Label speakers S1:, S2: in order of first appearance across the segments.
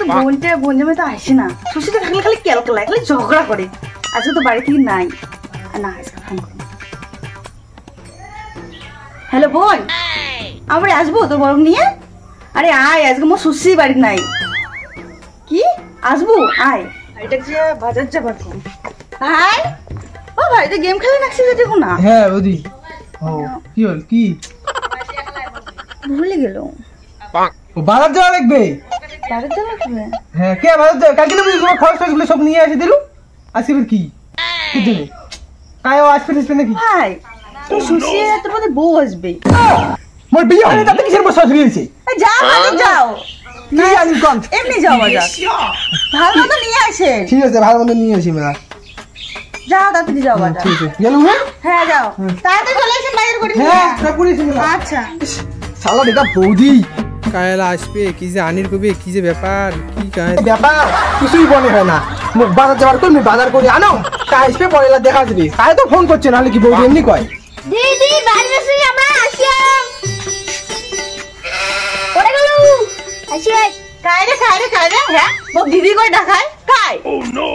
S1: তো বোনটা বোন জামাই তো আসে না, শ্বশুরটা থাকলে খালি ক্যালকালায় খালি ঝগড়া করে। আজকে তো বাড়ি থেকে নাই না, আজকে ফোন করো। হ্যালো বোন, আমরা আসবো তোর বরং নিয়ে? আরে আয়, আজকে মোর শ্বশুর বাড়ি নাই। কি আসবো? আয়, এটা যে বাজার যাবার তো। হাই ও ভাই, তো গেম খেলে নাকছি দেখো না।
S2: হ্যাঁ ওদি। ও কি হল, কি
S1: ভুলে গেল?
S2: ও বাজার যাওয়া লাগবে।
S1: বাজার যাওয়া লাগবে?
S2: হ্যাঁ কে বাজার যাবে? কালকে তুমি তোমার খরচ টরচগুলো সব নিয়ে এসে দিলু। আসিবে কি কি জন্য কায় ও আসবে নাকি?
S1: ভাই তোর শ্বশুর তোর মধ্যে বউ আসবে।
S2: মোর বিয়ে হলে তাতে কিসের বসে হয়েছে?
S1: যাও বাজার যাও।
S2: কি জানি কোন
S1: এমনি যাও বাজার, ভালো মতো নিয়ে আসে।
S2: ঠিক আছে, ভালো মতো নিয়ে আসি মেলা।
S1: যাও তাড়াতাড়ি যাও বাজার।
S2: ঠিক আছে গেলুম।
S1: হ্যাঁ যাও তাড়াতাড়ি চলে এসে বাজার করি।
S2: হ্যাঁ তারপরে এসে মেলা।
S1: আচ্ছা
S2: শালা এটা বৌদি
S3: কায়লা আসবে, কি যে আনির কবি, কি যে ব্যাপার, কি
S2: ব্যাপার কিছুই মনে হয় না। মুখ বাজার যাবার করবি, বাজার করে আনো, তা আসবে পরে দেখা যাবে। তাই তো ফোন করছে, নাহলে কি বৌদি এমনি কয়?
S4: দিদি বাড়ি এসে আমরা আসিয়াম। ওরে গেল আসিয়ে
S1: কায়রে কায়রে কায়রে। হ্যাঁ ও দিদি করে ডাকায় কায়। ও নো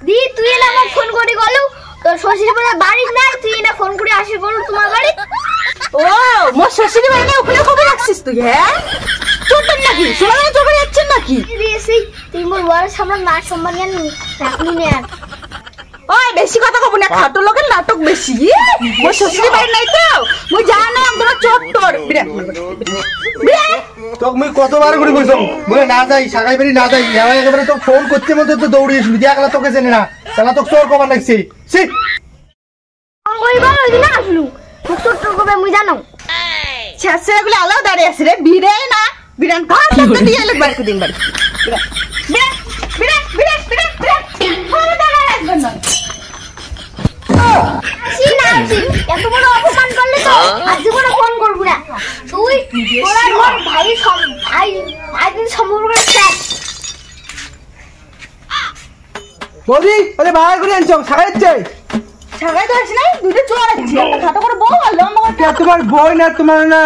S4: দি তুই না আমাকে ফোন করে গেল তোর শ্বশুর বাড়ি বাড়ি নাই, তুই না ফোন করে আসি বল তোমার বাড়ি।
S1: ও মোর শ্বশুর বাড়ি না, ওখানে খবর রাখছিস তুই? হ্যাঁ চোরটার নাকি শোনা চোখে যাচ্ছেন নাকি?
S4: দিদি এসেই তুই মোর বড় সামনে না সম্মান জ্ঞান রাখলি না।
S1: ওই বেশি কথা কব না, খাটো লোকের নাটক বেশি। মোর শ্বশুর বাড়ি নাই তো মুই জানা তোরা চোর তোর বিরাট বিরাট।
S2: তোক মুই কতবার করে কইছম বলে না যাই, সাগাই বাড়ি না যাই। একেবারে তো ফোন করতে মধ্যে তো দৌড়ে আসবি, একলা তোকে চেনে না, তাহলে তোকে চোর কবার লাগছে। সি
S4: কইবা ওই দিন আসলু মুখ চোর চোর কবে মুই জানো।
S1: ছেছেগুলো আলাও দাঁড়িয়ে আছে রে, বিরে না বিরান ঘর করতে দিয়ে এলে বাড়ি দিন বাড়ি বিরাট বিরাট বিরাট বিরাট বিরাট ফোন দাঁড়ায় আসবেন না।
S4: এত বড় অপমান করলে তো আজ করে ফোন করব না। তুই তোরা মোর ভাই ভাই দিন সম্পর্ক শেষ।
S2: বৌদি ওরে বাজার করে আনছো, সাগাই যাচ্ছে।
S1: ছাগাই তো আসে নাই, দুটো চোর আছে, একটা খাটো করে বউ আর লম্বা করে।
S2: কে তোমার বই না তোমার না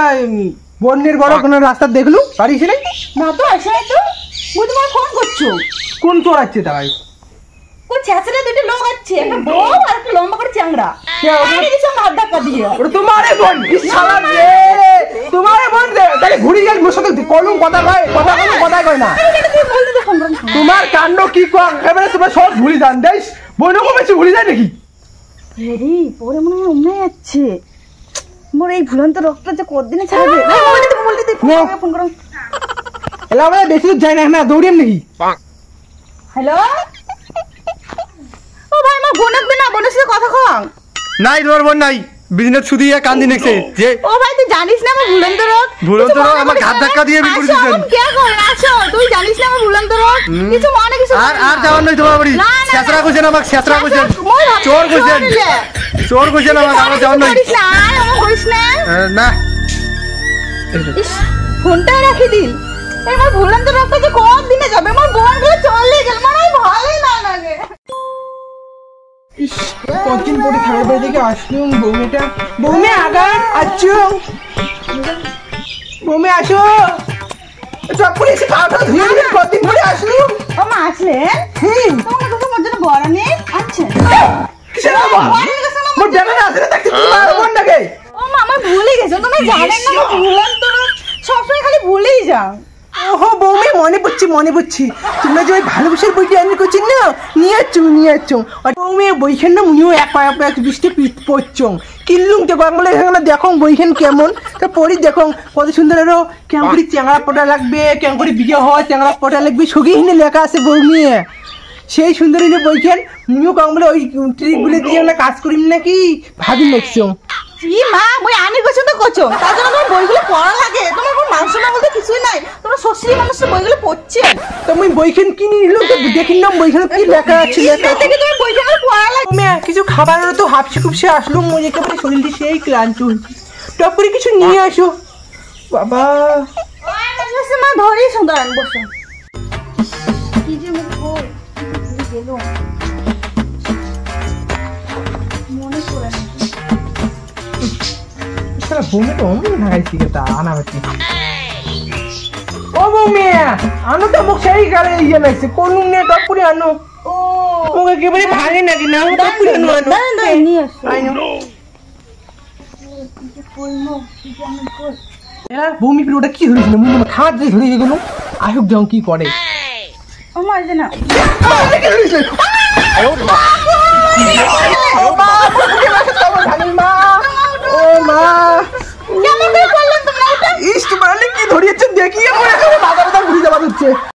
S2: বোনের বড় কোনো রাস্তা দেখলু বাড়ি ছিল
S1: না তো আসে নাই তো, মুই তোমার ফোন করছো।
S2: কোন চোর আছে তাই?
S1: কোন ছেছেরা দুটো লোক আছে, একটা বউ আর একটা লম্বা করে চ্যাংড়া।
S2: কে ওটা?
S1: আরে কিছু হাত ধাক্কা দিয়ে।
S2: ওটা তোমারে বোন। শালা রে তোমারে বোন রে, তাহলে ঘুরি গেল মোর সাথে কলম কথা কয়, কথা কয় কথা কয় না।
S1: তুই বলতে তো ফোন করুন।
S2: তোমার কাণ্ড কি কর, এবারে তোমার সব ভুলি যান দেশ। বোনও বেশি ভুলি যায় নাকি?
S1: রেডি পরে মনে হয় উমে যাচ্ছে মোর এই ভুলন্ত রক্তটা যে কতদিনে ছাড়বে। বলতে তুই ফোন করুন।
S2: এলা আমরা বেশি দূর যাই না, দৌড়িয়াম নাকি?
S1: হ্যালো ও ভাই, আমার বোন আসবে না, বোনের সাথে কথা কম।
S2: নাই তোমার বোন নাই, বিজনেস শুধু কান্দি নেছে যে।
S1: ও ভাই তুই জানিস না আমার ভুলন্ত রোগ?
S2: ভুলন্ত রোগ আমার ঘাত ধাক্কা দিয়ে বিপরীত দিছেন।
S1: কে করেন আসো, তুই জানিস না আমার ভুলন্ত রোগ? কিছু মনে কিছু
S2: আর যাওয়ার নাই তোমার বাড়ি। ছেছরা কইছেন আমাকে, ছেছরা কইছেন, চোর কইছেন, চোর কইছেন আমাকে, আমার যাওয়ার নাই।
S1: করিস না আমার করিস না
S2: না
S1: ইস, ফোনটা রাখি দিল। আমার ভুলন্ত রোগটা যে কোন দিনে যাবে, আমার বোন গুলো চলে গেল, মানে ভালোই না লাগে।
S2: কতদিন পরে খাবার বাড়ি থেকে আসলুম। বৌমেটা বৌমে আগা আছো, বৌমে আসো চপ করে এসে খাওয়াটা ধুয়ে দিন। কতদিন পরে আসলুম।
S1: ও মা আসলেন? তোমার কাছে মোর জন্য বড় নেই আচ্ছা।
S2: কিসের আবার মোর জানা না আছে দেখতে তোমার বোনটাকে।
S1: ও মা আমার ভুলে গেছো, তুমি জানেন না আমার ভুলন্ত রোগ, সবসময় খালি ভুলেই যাও।
S2: ওহো বৌমে মনে পড়ছি তোমরা যে ওই ভালোবাসার বইটি আমি করছেন না, নিয়ে আসছো বৌমে বইখান না মুনিও এক বৃষ্টি পড়ছো কিনলুম দেখো বলে এখানে দেখো বইখান কেমন, তা পড়ি দেখো কত সুন্দর আরো কেমন করে চ্যাংড়া পটা লাগবে, কেমন করে বিয়ে হয় চ্যাংড়া পটা লাগবে, সগি হিনে লেখা আছে বৌমে। সেই সুন্দর হিনে বইখান মুনিও কেমন বলে ওই ট্রিকগুলো দিয়ে আমরা কাজ করিম নাকি ভাবি দেখছো।
S1: কি মা মই আনি করছো তো করছো, তার জন্য তোমার বইগুলো পড়া লাগে। তোমার কোনো মাংস না বলতে কিছুই নাই, তোমার শ্বশুরি মানুষের বইগুলো পড়ছে।
S2: তো মুই বইখান কিনে নিলাম, তো দেখি নাম বইখানে কি লেখা আছে।
S1: থেকে তোমার বইগুলো পড়া লাগে।
S2: তুমি কিছু খাবারেরও তো হাফসে খুবসে আসলো, মই একেবারে শরীরটি সেই ক্লান্ত হয়েছে। টপ করে কিছু নিয়ে আসো বাবা।
S1: মা ধরেই সুন্দর আন বসো। কি যে মুখ বল গেল মনে পড়ে না।
S2: সারা বমি তো অমন ঢাকাইছি তা আনা হচ্ছে। ও বৌমে আনো তো মোক সেই গালে ইয়ে নাইছে কোলুম নে টপুরি আনো
S1: ও
S2: মোক একেবারে ভালো নাকি না আমি টপুরি আনো আনো
S1: দাঁড়ান নিয়ে আসো
S2: আনো বৌমি পিড়ে ওটা কি ধরেছিল মুখ খাওয়ার দিয়ে ধরে গেল আহুক যাও কি করে
S1: আমার যে না